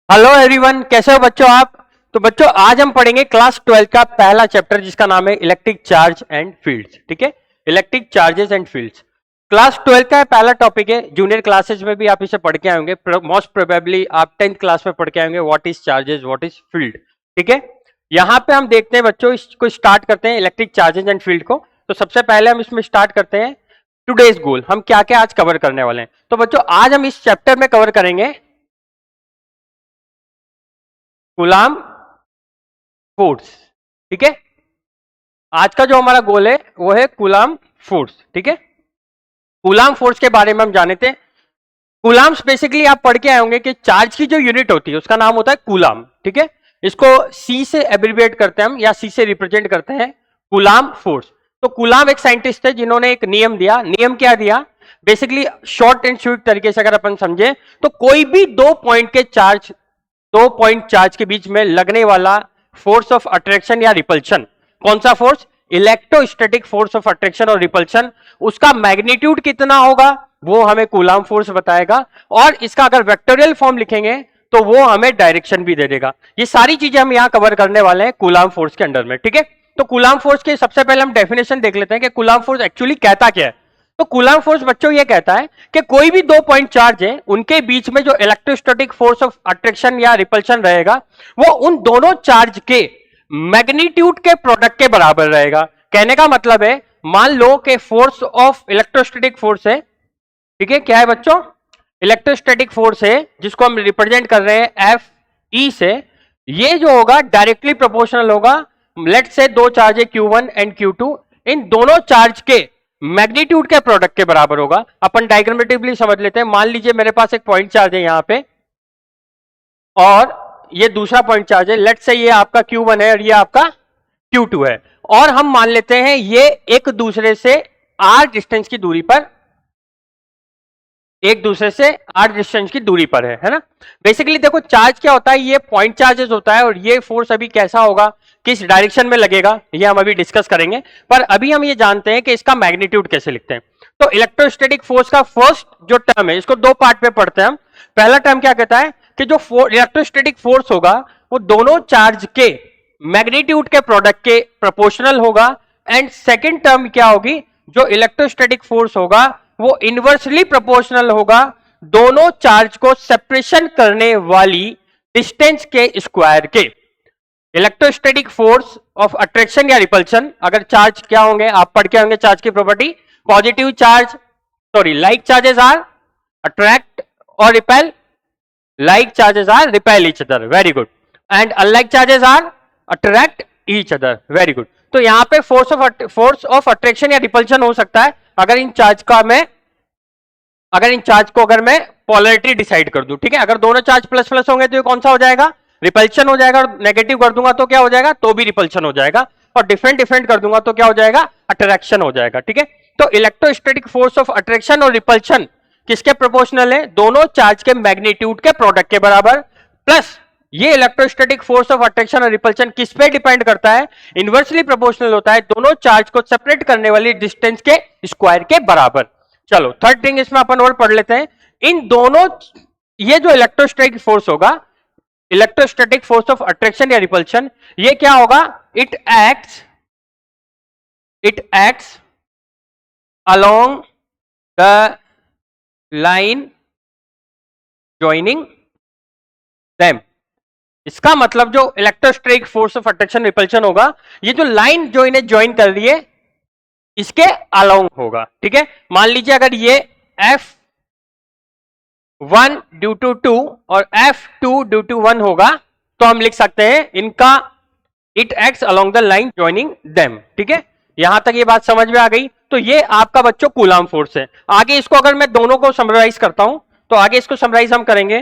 Hello everyone, कैसे हो बच्चों आप। तो बच्चों आज हम पढ़ेंगे क्लास 12 का पहला चैप्टर जिसका नाम है इलेक्ट्रिक चार्ज एंड फील्ड्स। ठीक है, electric charges and fields class 12 का पहला टॉपिक है। जूनियर क्लासेस में भी आप इसे पढ़ के आएंगे, मोस्ट प्रोबेबली आप 10th क्लास में पढ़ के आएंगे what is charges what is field. ठीक है, यहाँ पे हम देखते हैं बच्चों, इसको स्टार्ट करते हैं इलेक्ट्रिक चार्जेस एंड फील्ड को। तो सबसे पहले हम इसमें स्टार्ट करते हैं टुडेज गोल, हम क्या क्या आज कवर करने वाले हैं। तो बच्चों आज हम इस चैप्टर में कवर करेंगे कूलाम फोर्स। ठीक है, आज का जो हमारा गोल है वो है कूलाम फोर्स। ठीक है, कूलाम फोर्स के बारे में हम जाने थे। कूलाम्स बेसिकली आप पढ़ के आए होंगे कि चार्ज की जो यूनिट होती है उसका नाम होता है कूलाम। ठीक है, इसको सी से एब्रिविएट करते हैं हम या सी से रिप्रेजेंट करते हैं कूलाम फोर्स। तो कूलाम एक साइंटिस्ट थे जिन्होंने एक नियम दिया। नियम क्या दिया? बेसिकली शॉर्ट एंड स्वीट तरीके से अगर अपन समझे तो कोई भी दो पॉइंट चार्ज के बीच में लगने वाला फोर्स ऑफ अट्रैक्शन या रिपल्शन, कौन सा force? Electrostatic force of attraction और रिपल्शन, उसका मैग्नीट्यूड कितना होगा वो हमें कूलाम फोर्स बताएगा। और इसका अगर वेक्टोरियल फॉर्म लिखेंगे तो वो हमें डायरेक्शन भी दे देगा। ये सारी चीजें हम यहां कवर करने वाले हैं कूलाम फोर्स के अंडर में। ठीक है, तो कूलाम फोर्स के सबसे पहले हम डेफिनेशन देख लेते हैं कि कूलाम फोर्स एक्चुअली कहता क्या है। तो कूलाम फोर्स बच्चों ये कहता है कि कोई भी दो पॉइंट चार्ज है उनके बीच में जो इलेक्ट्रोस्टैटिक फोर्स ऑफ अट्रैक्शन या रिपल्शन रहेगा वो उन दोनों चार्ज के मैग्नीट्यूड के प्रोडक्ट के बराबर रहेगा। कहने का मतलब है, मान लो कि फोर्स ऑफ इलेक्ट्रोस्टैटिक फोर्स है। ठीक है, क्या है बच्चों? इलेक्ट्रोस्टैटिक फोर्स है जिसको हम रिप्रेजेंट कर रहे हैं एफ ई से। ये जो होगा डायरेक्टली प्रोपोर्शनल होगा, लेट से दो चार्ज है Q1 एंड Q2, इन दोनों चार्ज के मैग्नीट्यूड के प्रोडक्ट के बराबर होगा। अपन डायग्रामेटिकली समझ लेते हैं। मान लीजिए मेरे पास एक पॉइंट चार्ज है यहां पे और ये दूसरा पॉइंट चार्ज है, लेट से ये आपका Q1 है और ये आपका Q2 है। और हम मान लेते हैं ये एक दूसरे से r डिस्टेंस की दूरी पर, एक दूसरे से r डिस्टेंस की दूरी पर है ना। बेसिकली देखो चार्ज क्या होता है, ये पॉइंट चार्जेस होता है और ये फोर्स अभी कैसा होगा, किस डायरेक्शन में लगेगा, ये हम अभी डिस्कस करेंगे। पर अभी हम ये जानते हैं कि इसका मैग्नीट्यूड कैसे लिखते हैं। तो इलेक्ट्रोस्टैटिक फोर्स का फर्स्ट जो टर्म है इसको दो पार्ट में पढ़ते हैं हम। पहला टर्म क्या कहता है कि जो इलेक्ट्रोस्टैटिक फोर्स होगा वो दोनों चार्ज के मैग्नीट्यूड के प्रोडक्ट के प्रोपोर्शनल होगा। एंड सेकेंड टर्म क्या होगी, जो इलेक्ट्रोस्टैटिक फोर्स होगा वो इनवर्सली प्रोपोर्शनल होगा दोनों चार्ज को सेपरेशन करने वाली डिस्टेंस के स्क्वायर के। इलेक्ट्रोस्टैटिक फोर्स ऑफ अट्रैक्शन या रिपल्शन, अगर चार्ज क्या होंगे आप पढ़ के होंगे चार्ज की property, positive charge like charges are attract और repel, like charges are repel each other, very good, and unlike charges are attract each other, very good। तो यहां पे फोर्स ऑफ अट्रैक्शन या रिपल्शन हो सकता है अगर इन चार्ज को अगर मैं पोलैरिटी डिसाइड कर दूं। ठीक है, अगर दोनों चार्ज प्लस प्लस होंगे तो ये कौन सा हो जाएगा? रिपल्शन हो जाएगा। और नेगेटिव कर दूंगा तो क्या हो जाएगा? तो भी रिपल्शन हो जाएगा। और डिफरेंट डिफरेंट कर दूंगा तो क्या हो जाएगा? अट्रैक्शन हो जाएगा। ठीक है, तो इलेक्ट्रोस्टैटिक फोर्स ऑफ अट्रैक्शन और रिपल्शन किसके प्रोपोर्शनल है? दोनों चार्ज के मैग्नीट्यूड के प्रोडक्ट के बराबर। प्लस ये इलेक्ट्रोस्टैटिक फोर्स ऑफ अट्रैक्शन और रिपल्शन किस पे डिपेंड करता है? इनवर्सली प्रोपोर्शनल होता है दोनों चार्ज को सेपरेट करने वाली डिस्टेंस के स्क्वायर के बराबर। चलो थर्ड थिंग इसमें अपन और पढ़ लेते हैं। इन दोनों, ये जो इलेक्ट्रोस्टैटिक फोर्स होगा, इलेक्ट्रोस्टैटिक फोर्स ऑफ अट्रैक्शन या रिपल्शन, ये क्या होगा? It acts along the line joining them. इसका मतलब जो electrostatic force of attraction repulsion होगा, ये जो लाइन जो इन्हें ज्वाइन कर रही है इसके अलोंग होगा। ठीक है, मान लीजिए अगर ये F1 ड्यू टू 2 और F2 ड्यू टू 1 होगा तो हम लिख सकते हैं इनका it acts along the line joining them. ठीक है, यहां तक ये बात समझ में आ गई। तो ये आपका बच्चों कूलाम फोर्स है। आगे इसको अगर मैं दोनों को समराइज करता हूं तो आगे इसको समराइज हम करेंगे।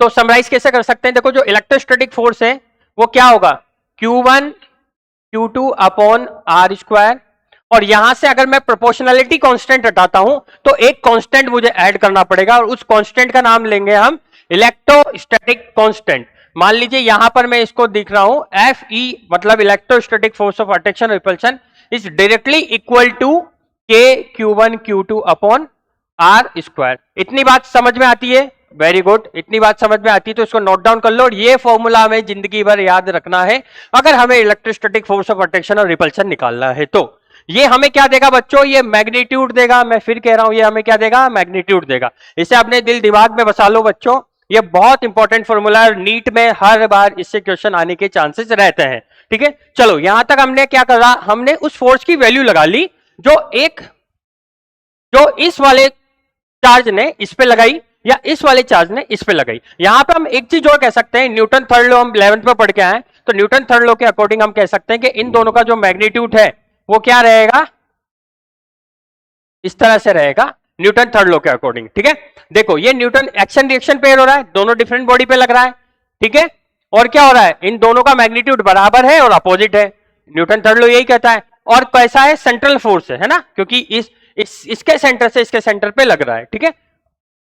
तो समराइज कैसे कर सकते हैं? देखो जो इलेक्ट्रोस्टैटिक फोर्स है वो क्या होगा? Q1 Q2 upon R square. और यहां से अगर मैं प्रोपोर्शनलिटी कांस्टेंट हटाता हूं तो एक कांस्टेंट मुझे ऐड करना पड़ेगा और उस कांस्टेंट का नाम लेंगे हम इलेक्ट्रोस्टैटिक कांस्टेंट। मान लीजिए यहां पर मैं इसको दिख रहा हूं Fe, मतलब electrostatic force of attraction repulsion is directly equal to K Q1 Q2 upon R square. इतनी बात समझ में आती है? वेरी गुड, इतनी बात समझ में आती है तो इसको नोट डाउन कर लो, और ये फॉर्मूला हमें जिंदगी भर याद रखना है अगर हमें इलेक्ट्रोस्टैटिक फोर्स ऑफ अट्रैक्शन और रिपल्शन निकालना है। तो ये हमें क्या देगा बच्चों, ये मैग्नीट्यूड देगा। मैं फिर कह रहा हूं ये हमें क्या देगा, मैग्नीट्यूड देगा। इसे अपने दिल दिमाग में बसा लो बच्चों, ये बहुत इंपॉर्टेंट फॉर्मूला है, नीट में हर बार इससे क्वेश्चन आने के चांसेस रहते हैं। ठीक है, चलो यहां तक हमने क्या करा, हमने उस फोर्स की वैल्यू लगा ली जो इस वाले चार्ज ने इस पे लगाई या इस वाले चार्ज ने इस पे लगाई। यहां पे हम एक चीज और कह सकते हैं, न्यूटन थर्ड लॉ हम 11th में पढ़ के आए, तो न्यूटन थर्ड लॉ के अकॉर्डिंग हम कह सकते हैं कि इन दोनों का जो मैग्नीट्यूड है वो क्या रहेगा, इस तरह से रहेगा न्यूटन थर्ड लॉ के अकॉर्डिंग। ठीक है, देखो ये न्यूटन एक्शन रिएक्शन पेयर हो रहा है, दोनों डिफरेंट बॉडी पे लग रहा है। ठीक है, और क्या हो रहा है, इन दोनों का मैग्नीट्यूड बराबर है और अपोजिट है, न्यूटन थर्ड लॉ यही कहता है। और कैसा है, सेंट्रल फोर्स है ना, क्योंकि इसके सेंटर से इसके सेंटर पे लग रहा है। ठीक है,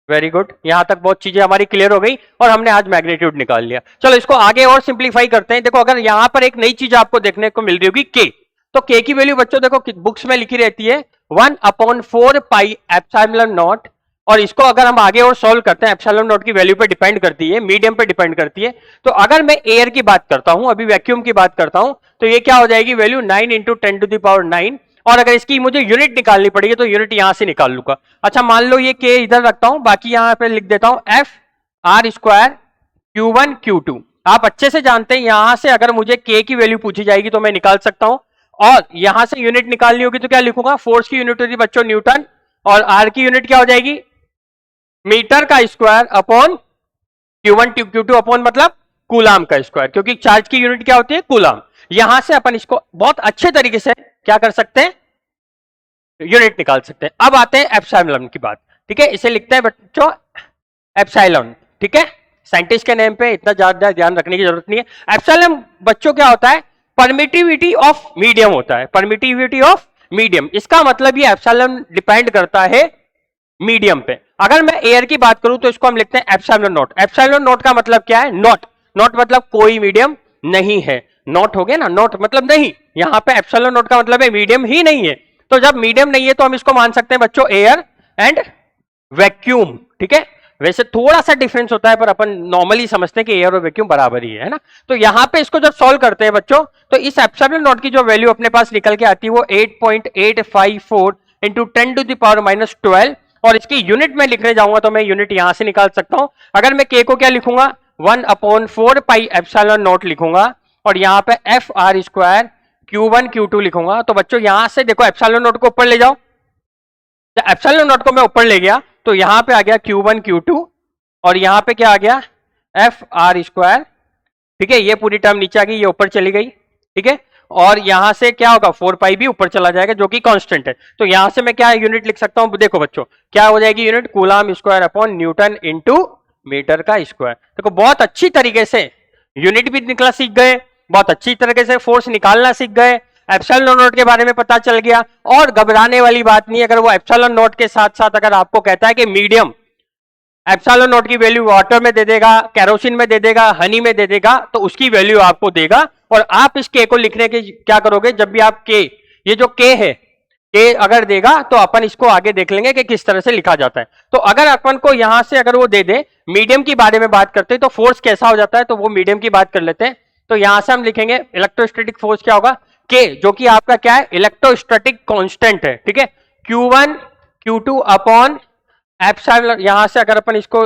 वेरी गुड, यहां तक बहुत चीजें हमारी क्लियर हो गई और हमने आज मैग्नीट्यूड निकाल लिया। चलो इसको आगे और सिंप्लीफाई करते हैं। देखो अगर यहां पर एक नई चीज आपको देखने को मिल रही होगी के, तो के की वैल्यू बच्चों देखो बुक्स में लिखी रहती है 1/4 पाई एप्सिलॉन नॉट, और इसको अगर हम आगे और सॉल्व करते हैं, एप्सिलॉन नॉट की वैल्यू पे डिपेंड करती है, मीडियम पे डिपेंड करती है। तो अगर मैं एयर की बात करता हूं, अभी वैक्यूम की बात करता हूं, तो ये क्या हो जाएगी वैल्यू 9 × 10⁹, और अगर इसकी मुझे यूनिट निकालनी पड़ेगी तो यूनिट यहां से निकाल लूंगा। अच्छा मान लो ये के इधर रखता हूं, बाकी यहां पे लिख देता हूं FR² Q1 Q2। आप अच्छे से जानते हैं यहां से अगर मुझे के की वैल्यू पूछी जाएगी तो मैं निकाल सकता हूं, और यहां से यूनिट निकालनी होगी तो क्या लिखूंगा, फोर्स की यूनिट होगी बच्चों न्यूटन, और आर की यूनिट क्या हो जाएगी, मीटर का square upon Q1 Q2 upon मतलब कूलाम का स्क्वायर, क्योंकि चार्ज की यूनिट क्या होती है, कूलाम। यहां से अपन इसको बहुत अच्छे तरीके से क्या कर सकते हैं, यूनिट निकाल सकते हैं। अब आते हैं एप्सिलॉन की बात। ठीक है, इसे लिखते हैं बच्चों एप्सिलॉन। ठीक है, साइंटिस्ट के नेम पे इतना ज्यादा ध्यान रखने की जरूरत नहीं है। एप्सिलॉन बच्चों क्या होता है, परमिटिविटी ऑफ मीडियम होता है, परमिटिविटी ऑफ मीडियम। इसका मतलब ये एप्सिलॉन डिपेंड करता है मीडियम पे। अगर मैं एयर की बात करूं तो इसको हम लिखते हैं एप्सिलॉन नॉट। एप्सिलॉन नॉट का मतलब क्या है, नॉट, नॉट मतलब कोई मीडियम नहीं है, नॉट हो गया ना, नॉट मतलब नहीं, यहां पे एप्सिलॉन नॉट का मतलब है मीडियम ही नहीं है। तो जब मीडियम नहीं है तो हम इसको मान सकते हैं बच्चों एयर एंड वैक्यूम। ठीक है, वैसे थोड़ा सा डिफरेंस होता है पर अपन नॉर्मली समझते हैं कि एयर और वैक्यूम बराबर ही है ना। तो यहां पे इसको जब सॉल्व करते हैं बच्चों, तो इस एप्सिलॉन नॉट की जो वैल्यू अपने पास निकल के आती है वो 8.854 × 10⁻12, और इसकी यूनिट में लिखने जाऊंगा तो मैं यूनिट यहां से निकाल सकता हूं। अगर मैं के को क्या लिखूंगा, 1/4 पाई एप्सिलॉन नॉट लिखूंगा, और यहां पे FR² Q1 Q2 लिखूंगा। तो बच्चों यहां से देखो एप्सिलॉन नॉट को ऊपर ले जाओ, एप्सिलॉन नॉट को मैं ऊपर ले गया तो यहां पे आ गया Q1 Q2, और यहां पे क्या आ गया FR²। ठीक है, ये पूरी टर्म नीचे आ गई, ये ऊपर चली गई। ठीक है, और यहां से क्या होगा 4 पाई भी ऊपर चला जाएगा जो कि कांस्टेंट है। तो यहां से मैं क्या यूनिट लिख सकता हूं, देखो बच्चों क्या हो जाएगी unit, coulomb square upon newton into metre का स्क्वायर। देखो बहुत अच्छी तरीके से यूनिट भी निकला सीख गए, बहुत अच्छी तरीके से फोर्स निकालना सीख गए, एप्सिलॉन नॉट के बारे में पता चल गया। और घबराने वाली बात नहीं, अगर वो एप्सिलॉन नॉट के साथ साथ अगर आपको कहता है कि मीडियम, एप्सिलॉन नॉट की वैल्यू वाटर में दे देगा, केरोसिन में दे देगा, हनी में दे देगा, तो उसकी वैल्यू आपको देगा। और आप इस के को लिखने के क्या करोगे, जब भी आप के, ये जो के है, के अगर देगा तो अपन इसको आगे देख लेंगे कि किस तरह से लिखा जाता है। तो अगर अपन को यहां से अगर वो दे दे, मीडियम की बारे में बात करते हैं तो फोर्स कैसा हो जाता है, तो वो मीडियम की बात कर लेते हैं। तो यहां से हम लिखेंगे इलेक्ट्रोस्टैटिक फोर्स क्या होगा, के, जो कि आपका क्या है, इलेक्ट्रोस्टैटिक कांस्टेंट है। ठीक है, Q1 Q2 अपॉन एप्सिलॉन, यहां से अगर अपन इसको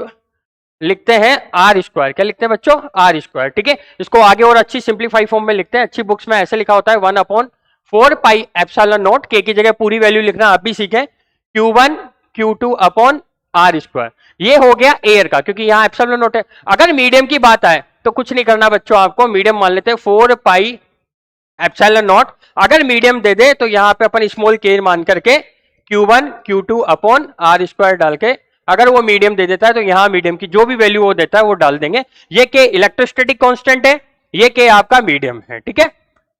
लिखते हैं R², क्या लिखते हैं बच्चों, R²। ठीक है, इसको आगे और अच्छी सिंप्लीफाई फॉर्म में लिखते हैं, अच्छी बुक्स में ऐसे लिखा होता है 1/4 पाई एप्सिलॉन नॉट, के की जगह पूरी वैल्यू लिखना आप भी सीखें, Q1 Q2 अपॉन R²। ये हो गया एयर का, क्योंकि यहां एप्सिलॉन नॉट है। अगर मीडियम की बात आए तो कुछ नहीं करना बच्चों, आपको मीडियम मान लेते हैं 4 पाई एप्सिलॉन नॉट। अगर मीडियम दे दे तो यहां पे अपन स्मॉल के मान करके Q1 Q2 अपॉन R² डाल के, अगर वो मीडियम दे देता है तो यहां मीडियम की जो भी वैल्यू वो देता है वो डाल देंगे। ये के इलेक्ट्रोस्टैटिक कांस्टेंट है, ये के आपका मीडियम है। ठीक है,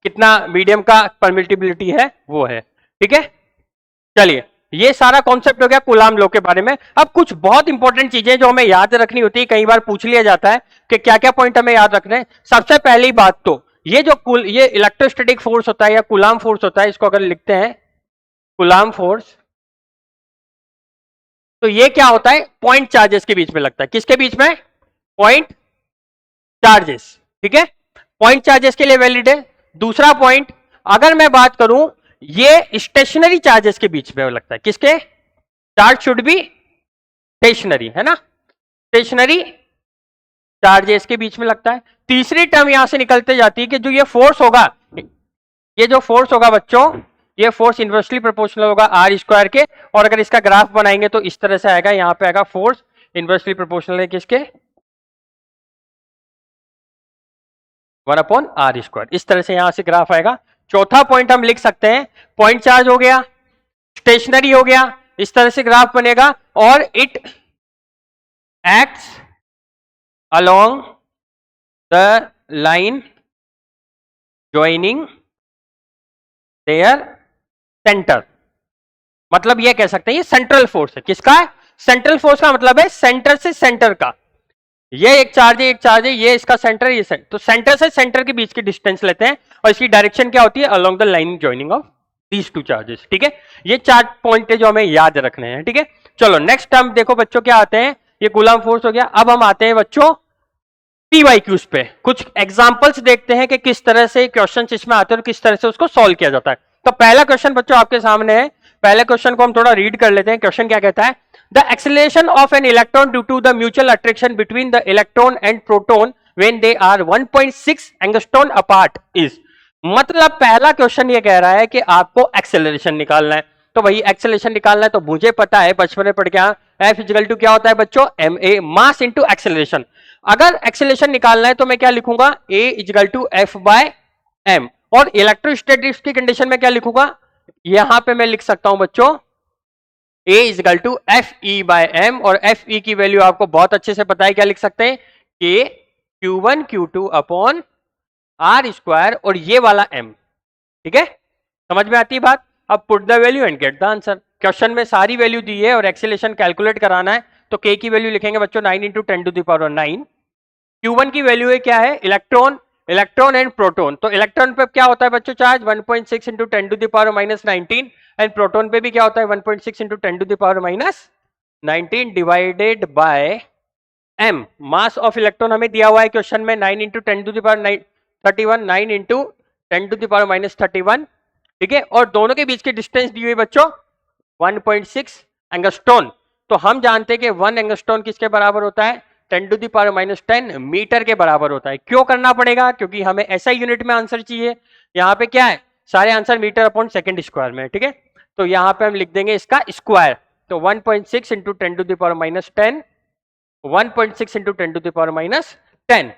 कितना मीडियम का परमिटिबिलिटी है वो है। ठीक है, चलिए ये सारा कॉन्सेप्ट हो गया कूलाम लॉ के बारे में। अब कुछ बहुत इंपॉर्टेंट चीजें जो हमें याद रखनी होती है, कई बार पूछ लिया जाता है कि क्या क्या पॉइंट हमें याद रखने हैं। सबसे पहली बात तो ये जो ये इलेक्ट्रोस्टैटिक फोर्स होता है या कूलाम फोर्स होता है, इसको अगर लिखते हैं कूलाम फोर्स, तो ये क्या होता है, पॉइंट चार्जेस के बीच में लगता है। किसके बीच में, पॉइंट चार्जेस, ठीक है, पॉइंट चार्जेस के लिए वैलिड है। दूसरा पॉइंट, अगर मैं बात करूं, ये स्टेशनरी चार्जेस के बीच में लगता है। किसके, चार्ज शुड बी स्टेशनरी, है ना, स्टेशनरी चार्जेस के बीच में लगता है। तीसरी टर्म यहां से निकलते जाती है कि जो ये फोर्स होगा, ये जो फोर्स होगा बच्चों, ये फोर्स इनवर्सली प्रोपोर्शनल होगा आर स्क्वायर के। और अगर इसका ग्राफ बनाएंगे तो इस तरह से आएगा, यहां पे आएगा फोर्स इनवर्सली प्रोपोर्शनल है किसके, 1/r²। इस तरह से यहां से ग्राफ आएगा। चौथा पॉइंट हम लिख सकते हैं, पॉइंट चार्ज हो गया, स्टेशनरी हो गया, इस तरह से ग्राफ बनेगा। और it acts along the line joining there centre. मतलब ये कह सकते हैं ये सेंट्रल फोर्स है। किसका है, सेंट्रल फोर्स का मतलब है सेंटर से सेंटर का। ये एक चार्ज है, एक चार्ज है, ये इसका सेंटर है, ये सेंटर। तो सेंटर से सेंटर के बीच की डिस्टेंस लेते हैं और इसकी डायरेक्शन क्या होती है, along the line joining of these two charges, ठीक है। ये 4 पॉइंट है जो हमें याद रखने हैं, ठीक है। चलो नेक्स्ट टर्म देखो बच्चों, क्या आते हैं, ये कूलम्ब फोर्स हो गया। अब हम आते हैं बच्चों पीवाईक्यूज पे, कुछ एग्जांपल्स देखते हैं कि किस तरह से क्वेश्चन इसमें आते हैं और किस तरह से उसको सॉल्व किया जाता है। तो पहला क्वेश्चन बच्चों आपके सामने है, पहले क्वेश्चन को हम थोड़ा रीड कर लेते हैं। क्वेश्चन क्या कहता है, the acceleration of an electron due to the mutual attraction between the electron and proton when they are 1.6 angstrom apart is. मतलब पहला क्वेश्चन ये कह रहा है कि आपको एक्सेलरेशन निकालना है। तो वही एक्सेलरेशन निकालना है, तो मुझे पता है बचपन में पढ़ के एफ इक्वल टू क्या होता है बच्चों, M A mass into acceleration. अगर एक्सेलरेशन निकालना है तो मैं क्या लिखूंगा, A equal to F by M. और इलेक्ट्रोस्टैटिक्स की कंडीशन में क्या लिखूंगा, यहां पे मैं लिख सकता हूं बच्चों A equal to F E by M. और एफ ई की वैल्यू आपको बहुत अच्छे से पता है, क्या लिख सकते हैं, के Q1 Q2 अपॉन r², और ये वाला m, ठीक है, समझ में आती है बात। अब put the value and get the answer. Question में सारी वैल्यू दी है और एक्सेलरेशन कैलकुलेट कराना है, तो k की वैल्यू लिखेंगे बच्चों 9 × 10⁹। Q1 की वैल्यू है क्या है, इलेक्ट्रॉन, इलेक्ट्रॉन एंड प्रोटॉन। तो इलेक्ट्रॉन पे क्या होता है बच्चों चार्ज, 1.6 × 10⁻⁻19, एंड प्रोटॉन पे भी क्या होता है 1.6 × 10⁻⁻19 divided by m। Mass of electron हमें दिया हुआ है क्वेश्चन में 9 × 10⁻31, 9 × 10⁻31, ठीक है। और दोनों के बीच की डिस्टेंस दी हुई बच्चों 1.6 एंगस्ट्रॉन। तो हम जानते हैं कि 1 एंगस्ट्रॉन किसके बराबर होता है, 10⁻10 मीटर के बराबर होता है। क्यों करना पड़ेगा, क्योंकि हमें ऐसा यूनिट में आंसर चाहिए। यहाँ पे क्या है, सारे answer metre upon second square में, ठीक है। तो यहाँ पे हम लिख देंगे इसका स्क्वायर, तो 1.6 × 10⁻10, 1.6 × 10⁻10।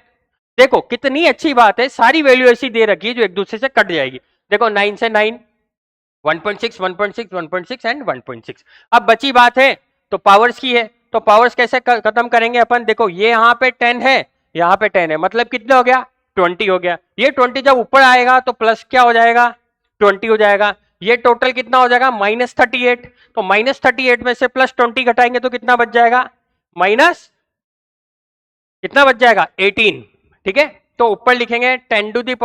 देखो कितनी अच्छी बात है, सारी वैल्यू ऐसी दे रखी है जो एक दूसरे से कट जाएगी। देखो 9 से 9, 1.6, 1.6, 1.6 एंड 1.6। अब बची बात है तो पावर्स की है, तो पावर्स कैसे खत्म करेंगे अपन। देखो ये यहाँ पे 10 है, यहाँ पे 10 है, मतलब कितना हो गया, 20 हो गया। ये 20 जब ऊपर आएगा तो प्लस क्या हो जाएगा, 20 हो जाएगा। ये टोटल कितना हो जाएगा, -38। तो -38 में से +20 घटाएंगे तो कितना बच जाएगा, माइनस कितना बच जाएगा, 18, ठीक है। तो ऊपर लिखेंगे 10⁹ ×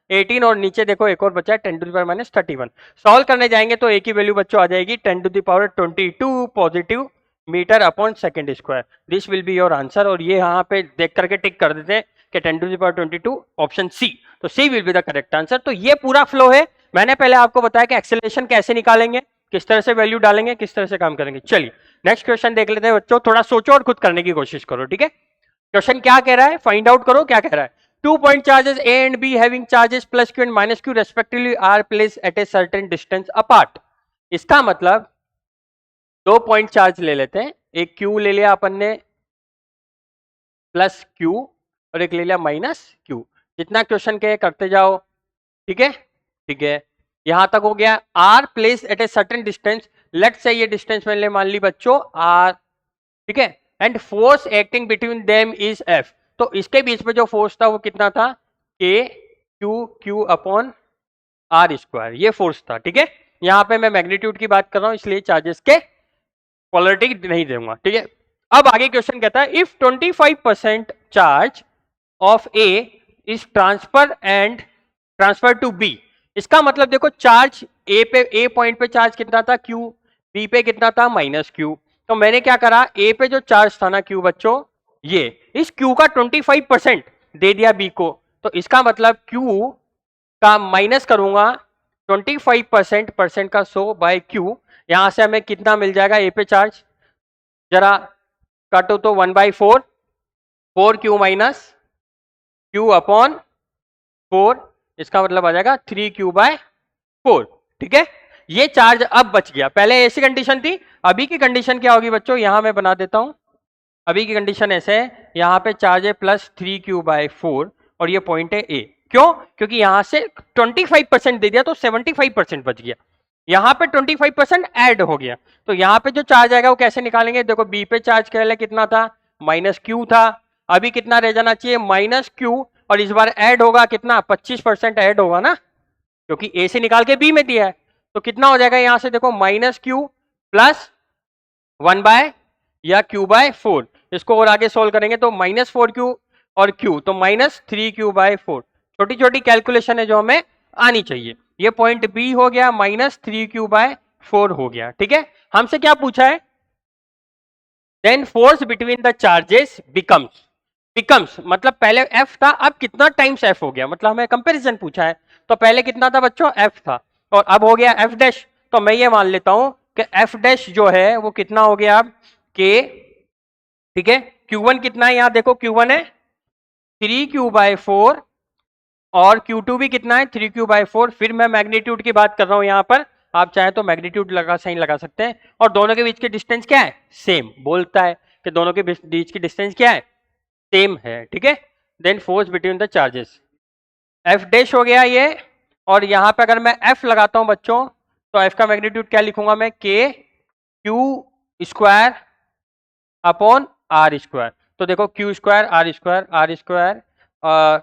10⁻⁻18, और नीचे देखो एक और बचा है 10⁻⁻31। सॉल्व करने जाएंगे तो एक ही वैल्यू बच्चों आ जाएगी 10⁻22 positive metre upon second square. This will be your answer. और ये यहाँ पे देख करके टिक कर देते हैं कि 10⁻22 ऑप्शन सी, तो C will be the correct answer. तो ये पूरा फ्लो है। मैंने पहले आपको बताया कि एक्सेलरेशन कैसे निकालेंगे, किस तरह से वैल्यू डालेंगे, किस तरह से काम करेंगे। चलिए नेक्स्ट क्वेश्चन देख लेते हैं बच्चों, थोड़ा सोचो और खुद करने की कोशिश करो, ठीक है। क्वेश्चन क्या कह रहा है, फाइंड आउट करो क्या कह रहा है। 2 point charges A and B having charges +q and -q respectively are placed at a certain distance apart। इसका मतलब 2 पॉइंट चार्ज ले लेते हैं, एक q ले लिया अपन ने +q और एक ले लिया -q। जितना क्वेश्चन के करते जाओ, ठीक है, ठीक है। यहां तक हो गया। r placed at a certain distance, let's say ये डिस्टेंस मैंने मान ली बच्चों r, ठीक है, and force acting between them is f। तो इसके बीच में जो फोर्स था वो कितना था, Q/r², ये फोर्स था, ठीक है। यहां पे मैं मैग्नीट्यूड की बात कर रहा हूं, इसलिए चार्जेस के पोलैरिटी नहीं दूंगा, ठीक है। अब आगे क्वेश्चन कहता है if 25% charge of A is transfer to B। इसका मतलब देखो चार्ज A पॉइंट पे चार्ज कितना था, Q, बी पे कितना था माइनस क्यू। तो मैंने क्या करा, ए पे जो चार्ज था ना क्यू बच्चों, ये इस क्यू का 25% दे दिया बी को। तो इसका मतलब क्यू का माइनस करूंगा 25% परसेंट का 100 बाय क्यू। यहां से हमें कितना मिल जाएगा ए पे चार्ज, जरा काटो तो 1/4, 4 क्यू माइनस क्यू अपॉन 4, इसका मतलब आ जाएगा 3 क्यू बाय 4। ठीक है, ये चार्ज अब बच गया। पहले ऐसी कंडीशन थी, अभी की कंडीशन क्या होगी बच्चों, यहां मैं बना देता हूं। अभी की कंडीशन ऐसे है, यहां पे चार्ज है प्लस 3 क्यू बाय 4 और ये पॉइंट है ए। क्यों? क्योंकि यहां से 25% दे दिया तो 75% बच गया, यहां पे 25% ऐड हो गया। तो यहां पे जो चार्ज आएगा वो कैसे निकालेंगे, देखो बी पे चार्ज पहले कितना था, माइनस क्यू था, अभी कितना रह जाना चाहिए माइनस क्यू, और इस बार ऐड होगा कितना, 25% ऐड होगा ना, क्योंकि ए से निकाल के बी में दिया है। तो कितना हो जाएगा यहां से देखो, माइनस क्यू प्लस 1 बाय या क्यू बाय 4। इसको और आगे सोल्व करेंगे तो माइनस 4 क्यू और क्यू तो माइनस 3 क्यू बाय 4। छोटी छोटी कैलकुलेशन है जो हमें आनी चाहिए। ये पॉइंट बी हो गया, माइनस 3 क्यू बाय 4 हो गया। ठीक है, हमसे क्या पूछा है, then force between the charges becomes मतलब पहले एफ था, अब कितना टाइम्स एफ हो गया, मतलब हमें कंपैरिजन पूछा है। तो पहले कितना था बच्चों, एफ था, और अब हो गया एफ डैश। तो मैं ये मान लेता हूं कि एफ डैश जो है वो कितना हो गया अब के। ठीक है, Q1 कितना है, यहां देखो Q1 है 3 क्यू बाय 4 और Q2 भी कितना है 3 क्यू बाय 4। फिर मैं मैग्नीट्यूड की बात कर रहा हूं यहां पर, आप चाहे तो मैग्नीट्यूड लगा सही लगा सकते हैं। और दोनों के बीच की डिस्टेंस क्या है, सेम बोलता है कि दोनों के बीच की डिस्टेंस क्या है, सेम है। ठीक है, then force between the charges F dash हो गया ये। और यहां पे अगर मैं एफ लगाता हूं बच्चों, तो एफ का मैग्नीट्यूड क्या लिखूंगा मैं, K Q square upon R square. तो देखो Q square R square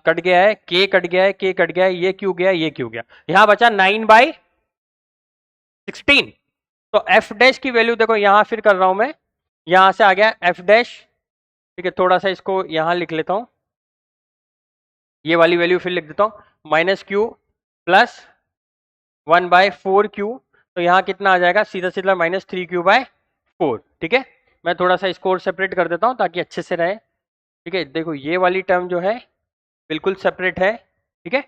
cut गया है, के कट गया है, के कट गया है, ये क्यू गया, ये क्यू गया, यहां बचा 9/16। तो एफ डैश की वैल्यू देखो यहां फिर कर रहा हूं मैं, यहां से आ गया एफ डैश। ठीक है, थोड़ा सा इसको यहां लिख लेता हूं, ये वाली वैल्यू फिर लिख देता हूं, माइनस क्यू प्लस 1/4 क्यू। तो यहाँ कितना आ जाएगा, सीधा सीधा माइनस 3 क्यू बाय 4। ठीक है, मैं थोड़ा सा इसको और सेपरेट कर देता हूँ ताकि अच्छे से रहे। ठीक है, देखो ये वाली टर्म जो है बिल्कुल सेपरेट है। ठीक है,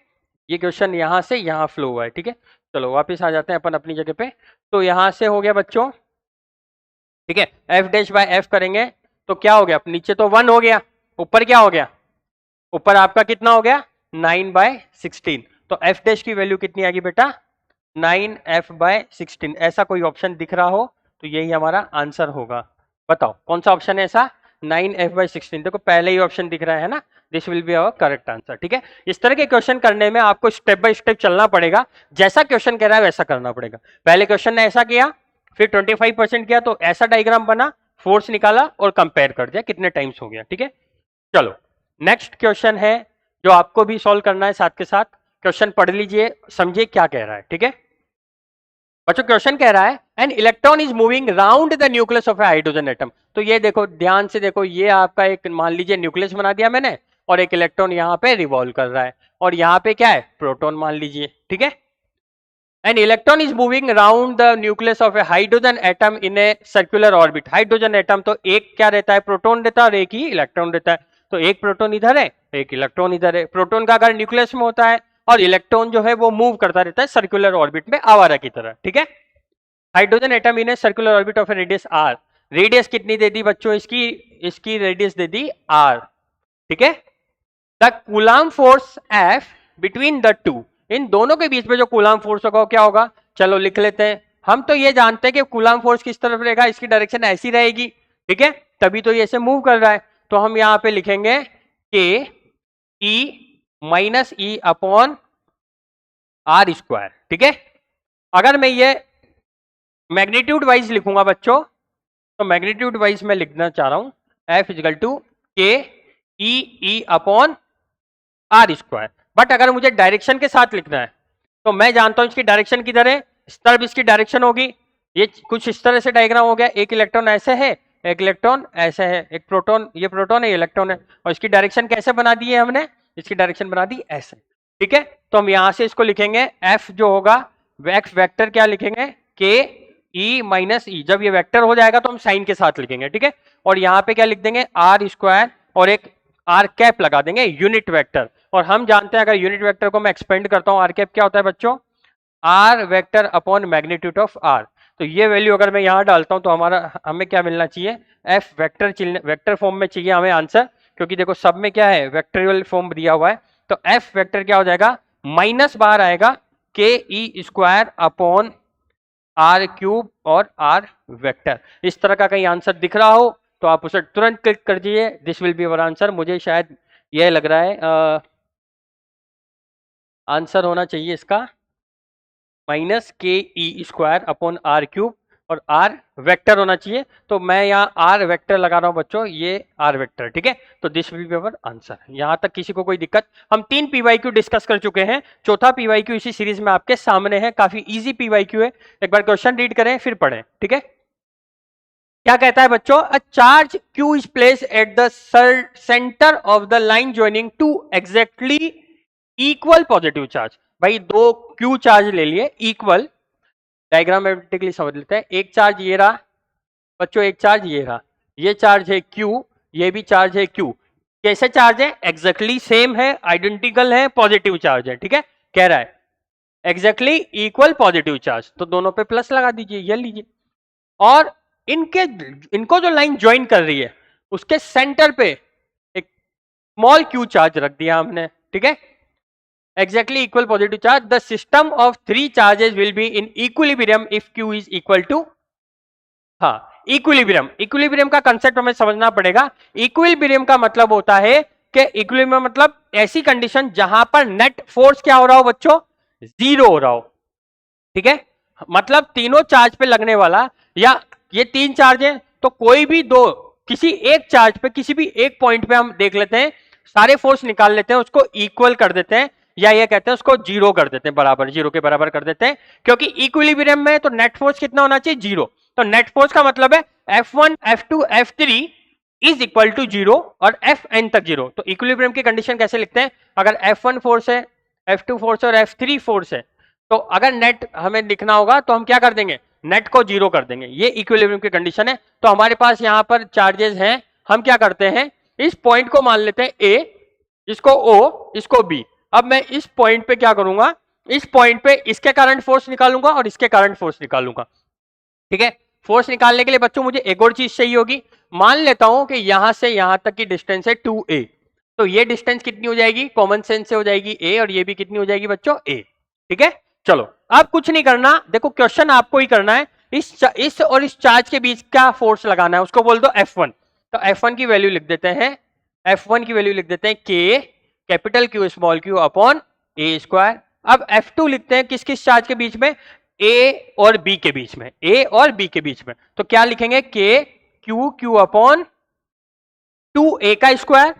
ये क्वेश्चन यहाँ से यहाँ फ्लो हुआ है। ठीक है, चलो वापस आ जाते हैं अपन अपनी जगह पे। तो यहाँ से हो गया बच्चों, ठीक है, एफ डैश बाय एफ करेंगे तो क्या हो गया, नीचे तो 1 हो गया, ऊपर क्या हो गया, ऊपर आपका कितना हो गया 9/16। तो एफ डैश की वैल्यू कितनी आएगी बेटा, 9f/16। ऐसा कोई ऑप्शन दिख रहा हो तो यही हमारा आंसर होगा। बताओ कौन सा ऑप्शन है ऐसा, 9f/16। देखो पहले ही ऑप्शन दिख रहा है ना, this will be our correct answer. ठीक है, इस तरह के क्वेश्चन करने में आपको स्टेप बाय स्टेप चलना पड़ेगा, जैसा क्वेश्चन कह रहा है वैसा करना पड़ेगा। पहले क्वेश्चन ने ऐसा किया, फिर 25% किया तो ऐसा डायग्राम बना, फोर्स निकाला और कंपेयर कर दिया कितने टाइम्स हो गया। ठीक है, चलो नेक्स्ट क्वेश्चन है जो आपको भी सॉल्व करना है साथ के साथ। क्वेश्चन पढ़ लीजिए, समझिए क्या कह रहा है। ठीक है बच्चों, क्वेश्चन कह रहा है an electron is moving round the nucleus of A hydrogen atom. तो ये देखो ध्यान से देखो, ये आपका एक मान लीजिए न्यूक्लियस बना दिया मैंने, और एक इलेक्ट्रॉन यहाँ पे रिवॉल्व कर रहा है, और यहाँ पे क्या है प्रोटॉन मान लीजिए। ठीक है, an electron is moving round the nucleus of A hydrogen atom in a circular orbit. Hydrogen atom तो एक क्या रहता है, प्रोटॉन रहता है और एक ही इलेक्ट्रॉन रहता है। तो एक प्रोटॉन इधर है, एक इलेक्ट्रॉन इधर है। प्रोटॉन का अगर न्यूक्लियस में होता है और इलेक्ट्रॉन जो है वो मूव करता रहता है सर्कुलर ऑर्बिट में आवारा की तरह। ठीक है, hydrogen atom in a circular orbit of a radius R. Radius कितनी दे दी बच्चों इसकी, इसकी रेडियस दे दी आर। ठीक है, the Coulomb force F between the two, इन दोनों के बीच में जो कूलाम फोर्स होगा वो क्या होगा, चलो लिख लेते हैं। हम तो ये जानते हैं कि कूलाम फोर्स किस तरफ रहेगा, इसकी डायरेक्शन ऐसी रहेगी। ठीक है, तभी तो ये ऐसे मूव कर रहा है। तो हम यहां पे लिखेंगे K E minus E upon R square. ठीक है, अगर मैं ये मैग्नीट्यूड वाइज लिखूंगा बच्चों, तो मैग्नीट्यूड वाइज मैं लिखना चाह रहा हूं F equal to K E upon R square. But अगर मुझे डायरेक्शन के साथ लिखना है तो मैं जानता हूं इसकी डायरेक्शन किधर है, इस तरफ इसकी डायरेक्शन होगी। ये कुछ इस तरह से डायग्राम हो गया, एक इलेक्ट्रॉन ऐसे है, एक इलेक्ट्रॉन ऐसे है, एक प्रोटॉन, ये प्रोटॉन है, ये इलेक्ट्रॉन है, और इसकी डायरेक्शन कैसे बना दी है हमने, इसकी डायरेक्शन बना दी ऐसे। ठीक है, तो हम यहां से इसको लिखेंगे एफ जो होगा एक्स वेक्टर क्या लिखेंगे, के ई माइनस ई, जब ये वेक्टर हो जाएगा तो हम साइन के साथ लिखेंगे, ठीक है। और यहाँ पे क्या लिख देंगे, आर स्क्वायर और एक आर कैप लगा देंगे, यूनिट वेक्टर। और हम जानते हैं अगर यूनिट वेक्टर को मैं एक्सपेंड करता हूँ, आर कैप क्या होता है बच्चों, R vector upon magnitude of R. तो ये वैल्यू अगर मैं यहाँ डालता हूँ तो हमें क्या मिलना चाहिए, एफ वेक्टर फॉर्म में चाहिए हमें आंसर, क्योंकि देखो सब में क्या है, वेक्टोरियल फॉर्म दिया हुआ है। तो एफ वेक्टर क्या हो जाएगा, माइनस बाहर आएगा के E square upon are cube और आर वेक्टर। इस तरह का कहीं आंसर दिख रहा हो तो आप उसे तुरंत क्लिक कर दीजिए, this will be our answer. मुझे शायद यह लग रहा है आंसर होना चाहिए इसका माइनस के E square upon are cube और आर वेक्टर होना चाहिए। तो मैं यहाँ आर वेक्टर लगा रहा हूँ बच्चों, ये आर वेक्टर, ठीक है। तो this will be our answer. यहाँ तक किसी को कोई दिक्कत? हम 3 पीवाईक्यू डिस्कस कर चुके हैं, चौथा पीवाईक्यू इसी सीरीज में आपके सामने है, काफी इजी पीवाईक्यू है। एक बार क्वेश्चन रीड करें फिर पढ़ें, ठीक है। क्या कहता है बच्चों, a charge Q is place at the centre of the line joining two exactly equal positive charge. भाई दो Q चार्ज ले लिए इक्वल, डायग्रामेटिकली समझ लेते हैं। एक चार्ज ये रहा बच्चों, एक चार्ज ये रहा, ये चार्ज है Q, ये भी चार्ज है Q। कैसे चार्ज है, एग्जैक्टली सेम है, आइडेंटिकल है, पॉजिटिव चार्ज है, ठीक है। कह रहा है एग्जैक्टली इक्वल पॉजिटिव चार्ज, तो दोनों पे प्लस लगा दीजिए, ये लीजिए। और इनको जो लाइन ज्वाइन कर रही है उसके सेंटर पे एक स्मॉल Q चार्ज रख दिया हमने, ठीक है। exactly equal positive charge, the system of 3 charges will be in equilibrium if Q is equal to, हाँ इक्विलिब्रियम का कंसेप्ट हमें समझना पड़ेगा। इक्विलिब्रियम का मतलब होता है कि इक्विलिब्रियम मतलब ऐसी कंडीशन जहां पर नेट फोर्स क्या हो रहा हो बच्चों, जीरो हो रहा हो, ठीक है। मतलब तीनों चार्ज पे लगने वाला, या ये 3 चार्ज है तो कोई भी दो किसी एक चार्ज पे किसी भी एक पॉइंट पे हम देख लेते हैं, सारे फोर्स निकाल लेते हैं, उसको इक्वल कर देते हैं, या ये कहते हैं उसको जीरो कर देते हैं, बराबर जीरो के बराबर कर देते हैं। क्योंकि इक्विलिब्रियम में तो नेट फोर्स कितना होना चाहिए, जीरो। तो नेट फोर्स का मतलब है F1 F2 F3 is equal to zero और Fn तक जीरो। तो इक्विलिब्रियम की कंडीशन कैसे लिखते हैं, अगर F1 फोर्स है, F2 फोर्स है और F3 फोर्स है, तो अगर नेट हमें लिखना होगा तो हम क्या कर देंगे, नेट को जीरो कर देंगे। ये इक्विलिब्रियम की कंडीशन है। तो हमारे पास यहां पर चार्जेस हैं, हम क्या करते हैं, इस पॉइंट को मान लेते हैं A, इसको O, इसको B। अब मैं इस पॉइंट पे क्या करूंगा, इस पॉइंट पे इसके करंट फोर्स निकालूंगा और इसके करंट फोर्स निकालूंगा, ठीक है। फोर्स निकालने के लिए बच्चों मुझे एक और चीज चाहिए होगी। मान लेता हूं कि यहां से यहां तक की डिस्टेंस है 2a, तो ये डिस्टेंस कितनी हो जाएगी, कॉमन सेंस से हो जाएगी a, और ये भी कितनी हो जाएगी बच्चों, a, ठीक है। चलो अब कुछ नहीं करना, देखो क्वेश्चन आपको ही करना है, इस और इस चार्ज के बीच का फोर्स लगाना है, उसको बोल दो F1। तो F1 की वैल्यू लिख देते हैं, F1 की वैल्यू लिख देते हैं K capital Q small q upon a square. अब F2 लिखते हैं किस किस चार्ज के बीच में, A और B के बीच में, A और B के बीच में। तो क्या लिखेंगे, K Q अपॉन 2a का स्क्वायर।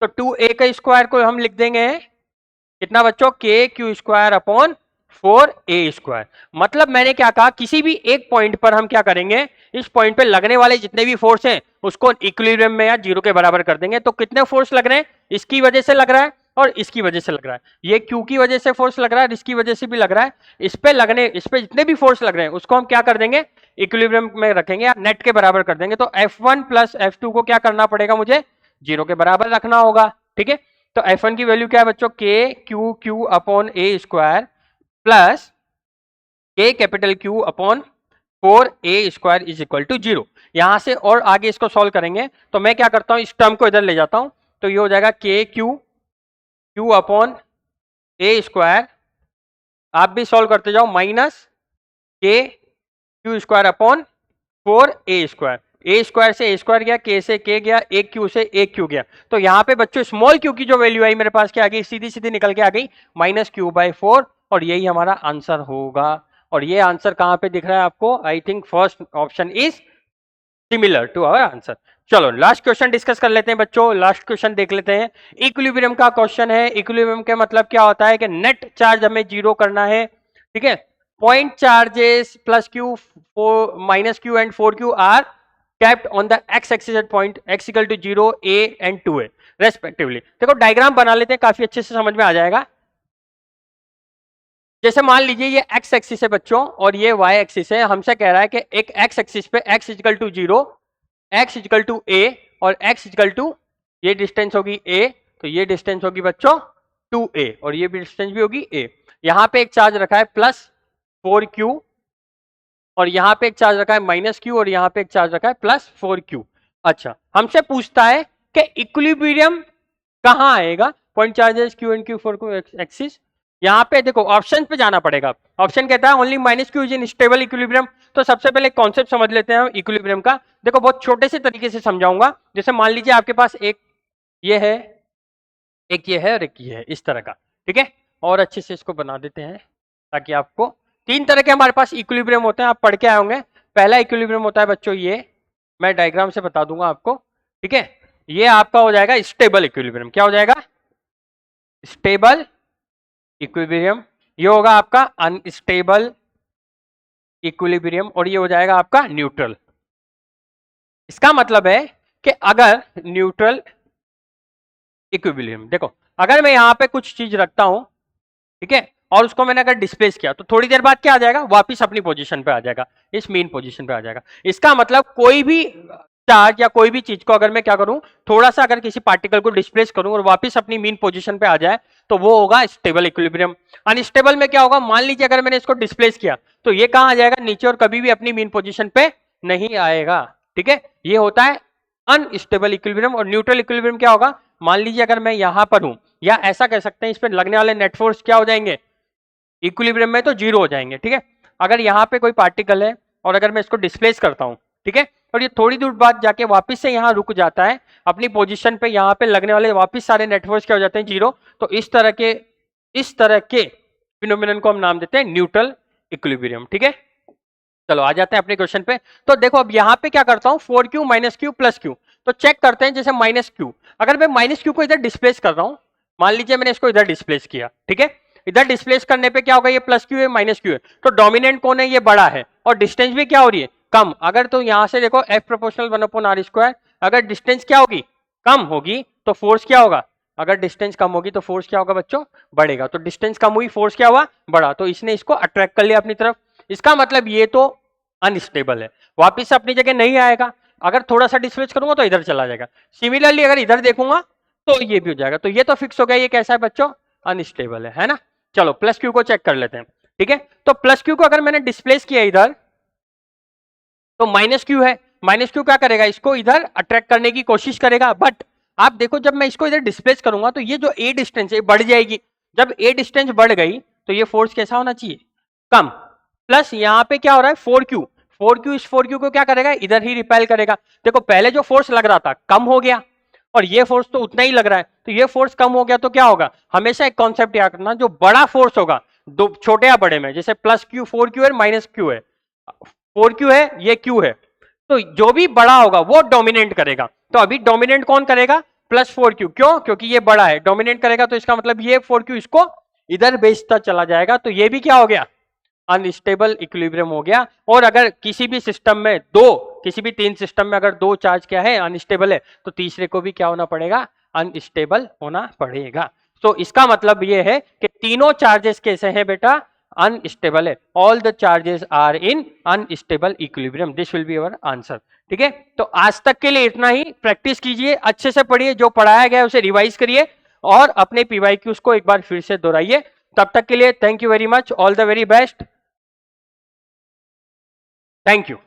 तो 2a का स्क्वायर को हम लिख देंगे कितना बच्चों, K Q square upon 4a square. मतलब मैंने क्या कहा, किसी भी एक पॉइंट पर हम क्या करेंगे, इस पॉइंट पे लगने वाले जितने भी फोर्स हैं उसको इक्विलिब्रियम में या जीरो के बराबर कर देंगे। तो कितने फोर्स लग रहे हैं, इसकी वजह से लग रहा है और इसकी वजह से लग रहा है, ये Q की वजह से फोर्स लग रहा है, इसकी वजह से भी लग रहा है। इस पे जितने भी फोर्स लग रहे हैं उसको हम क्या कर देंगे, इक्विलिब्रियम में रखेंगे या नेट के बराबर कर देंगे। तो F1 प्लस F2 को क्या करना पड़ेगा, मुझे जीरो के बराबर रखना होगा, ठीक है। तो F1 की वैल्यू क्या है बच्चों, Q upon a square plus K capital Q upon 4a square is equal to zero. यहां से और आगे इसको सॉल्व करेंगे तो मैं क्या करता हूं, इस टर्म को इधर ले जाता हूं, तो ये हो जाएगा Q अपॉन a स्क्वायर, आप भी सॉल्व करते जाओ, minus K Q square upon 4a square. a square से a स्क्वायर गया, K से K गया, एक Q से एक Q गया। तो यहाँ पे बच्चों स्मॉल q की जो वैल्यू आई मेरे पास क्या आ गई, सीधी सीधी निकल के आ गई माइनस Q/4, और यही हमारा आंसर होगा। और ये आंसर कहाँ पे दिख रहा है आपको, I think first option is similar to our answer. चलो लास्ट क्वेश्चन डिस्कस कर लेते हैं बच्चों, लास्ट क्वेश्चन देख लेते हैं। इक्विलिब्रियम का क्वेश्चन है। इक्विलिब्रियम का मतलब क्या होता है कि नेट चार्ज हमें जीरो करना है, ठीक है। Point charges plus Q, minus Q and 4Q are kept on the x axis at point x equal to 0, a and 2a respectively। देखो डायग्राम बना लेते हैं, काफी अच्छे से समझ में आ जाएगा। जैसे मान लीजिए ये x एक्सिस है बच्चों और ये y एक्सिस है, हमसे कह रहा है कि एक x एक्सिस पे x equal to 0, x equal to a और x इक्वल टू, ये डिस्टेंस होगी a, तो ये डिस्टेंस होगी बच्चों 2a और ये भी डिस्टेंस भी होगी a। यहाँ पे एक चार्ज रखा है +4q और यहाँ पे एक चार्ज रखा है -q और यहाँ पे एक चार्ज रखा है +4q। अच्छा, हमसे पूछता है कि इक्विलिब्रियम कहाँ आएगा, point charges q and q4 को एक्सिस। यहाँ पे देखो ऑप्शन पे जाना पड़ेगा। ऑप्शन कहता है only -q is in stable equilibrium. तो सबसे पहले कॉन्सेप्ट समझ लेते हैं हम इक्विलिब्रियम का। देखो बहुत छोटे से तरीके से समझाऊंगा। जैसे मान लीजिए आपके पास एक ये है, एक ये है और एक ये है, इस तरह का, ठीक है। और अच्छे से इसको बना देते हैं ताकि आपको, तीन तरह के हमारे पास इक्विलिब्रियम होते हैं, आप पढ़ के आए होंगे। पहला इक्विलिब्रियम होता है बच्चों ये, मैं डायग्राम से बता दूंगा आपको, ठीक है। ये आपका हो जाएगा स्टेबल इक्विलिब्रियम। क्या हो जाएगा? Stable equilibrium. ये होगा आपका अनस्टेबल इक्विलिब्रियम और ये हो जाएगा आपका न्यूट्रल। इसका मतलब है कि अगर न्यूट्रल इक्विलिब्रियम, देखो अगर मैं यहां पे कुछ चीज रखता हूं, ठीक है, और उसको मैंने अगर डिस्प्लेस किया तो थोड़ी देर बाद क्या आ जाएगा, वापस अपनी पोजीशन पे आ जाएगा, इस मेन पोजीशन पे आ जाएगा। इसका मतलब कोई भी चार्ज या कोई भी चीज को अगर मैं क्या करूं, थोड़ा सा अगर किसी पार्टिकल को डिस्प्लेस करूं और वापस अपनी मेन पोजीशन पे आ जाए तो वो होगा स्टेबल इक्विलिब्रियम। अनस्टेबल में क्या होगा, मान लीजिए अगर मैंने इसको डिस्प्लेस किया तो ये कहां आ जाएगा, नीचे, और कभी भी अपनी मेन पोजीशन पे नहीं आएगा, ठीक है। ये होता है अनस्टेबल इक्विलिब्रियम। और न्यूट्रल इक्विलिब्रियम क्या होगा, मान लीजिए अगर मैं यहां पर हूं, या ऐसा कह सकते हैं इस पर लगने वाले नेट फोर्स क्या हो जाएंगे, इक्विलिब्रियम में तो 0 हो जाएंगे, ठीक है। अगर यहाँ पे कोई पार्टिकल है और अगर मैं इसको डिस्प्लेस करता हूँ, ठीक है, और ये थोड़ी दूर बाद जाके वापस से यहाँ रुक जाता है अपनी पोजीशन पे, यहाँ पे लगने वाले वापस सारे नेटवर्क्स क्या हो जाते हैं, 0। तो इस तरह के फिनोमिनन को हम नाम देते हैं न्यूट्रल इक्विलिब्रियम, ठीक है। चलो आ जाते हैं अपने क्वेश्चन पे। तो देखो अब यहाँ पे क्या करता हूँ, 4q -q +q। तो चेक करते हैं, जैसे -q, अगर मैं -q को इधर डिस्प्लेस कर रहा हूँ, मान लीजिए मैंने इसको इधर डिस्प्लेस किया, ठीक है, इधर डिस्प्लेस करने पे क्या होगा, ये +q है -q है, तो डोमिनेंट कौन है, ये बड़ा है, और डिस्टेंस भी क्या हो रही है, कम। अगर तो यहां से देखो F प्रोपोर्शनल 1/r², अगर डिस्टेंस क्या होगी, कम होगी, तो फोर्स क्या होगा, अगर डिस्टेंस कम होगी तो फोर्स क्या होगा बच्चों, बढ़ेगा। तो डिस्टेंस कम हुई, फोर्स क्या हुआ, बढ़ा, तो इसने इसको अट्रैक्ट कर लिया अपनी तरफ। इसका मतलब ये तो अनस्टेबल है, वापिस अपनी जगह नहीं आएगा। अगर थोड़ा सा डिस्प्लेस करूंगा तो इधर चला जाएगा। सिमिलरली अगर इधर देखूंगा तो ये भी हो जाएगा। तो ये तो फिक्स हो गया, ये कैसा है बच्चों, अनस्टेबल है ना। चलो +q को चेक कर लेते हैं, ठीक है। तो +q को अगर मैंने डिस्प्लेस किया इधर तो -q है, -q क्या करेगा, इसको इधर अट्रैक्ट करने की कोशिश करेगा। बट आप देखो जब मैं इसको इधर डिस्प्लेस करूंगा तो ये जो a डिस्टेंस है बढ़ जाएगी। जब a डिस्टेंस बढ़ गई तो ये फोर्स कैसा होना चाहिए, कम। प्लस यहाँ पे क्या हो रहा है, 4q इस 4q को क्या करेगा, इधर ही रिपेल करेगा। देखो पहले जो फोर्स लग रहा था कम हो गया और ये फोर्स तो उतना ही लग रहा है, तो ये फोर्स कम हो गया तो क्या होगा, हमेशा एक कॉन्सेप्ट याद रखना, जो बड़ा फोर्स होगा दो छोटे या बड़े में, जैसे +q 4q है, -q है, 4q है, ये q है, तो जो भी बड़ा होगा वो डोमिनेट करेगा। तो अभी डोमिनेट कौन करेगा, +4q, क्यों, क्योंकि ये बड़ा है, डोमिनेट करेगा, तो इसका मतलब ये 4q इसको इधर भेजता चला जाएगा, तो ये भी क्या हो गया, अनस्टेबल इक्विलिब्रियम हो गया। और अगर किसी भी सिस्टम में किसी भी 3 सिस्टम में अगर 2 चार्ज क्या है, अनस्टेबल है, तो तीसरे को भी क्या होना पड़ेगा, अनस्टेबल होना पड़ेगा। तो इसका मतलब ये है कि तीनों चार्जेस कैसे हैं बेटा, अनस्टेबल है। All the charges are in unstable equilibrium, this will be our answer, ठीक है। तो आज तक के लिए इतना ही, प्रैक्टिस कीजिए, अच्छे से पढ़िए, जो पढ़ाया गया है उसे रिवाइज करिए और अपने PYQs को एक बार फिर से दोहराइए। तब तक के लिए thank you very much, all the very best, thank you.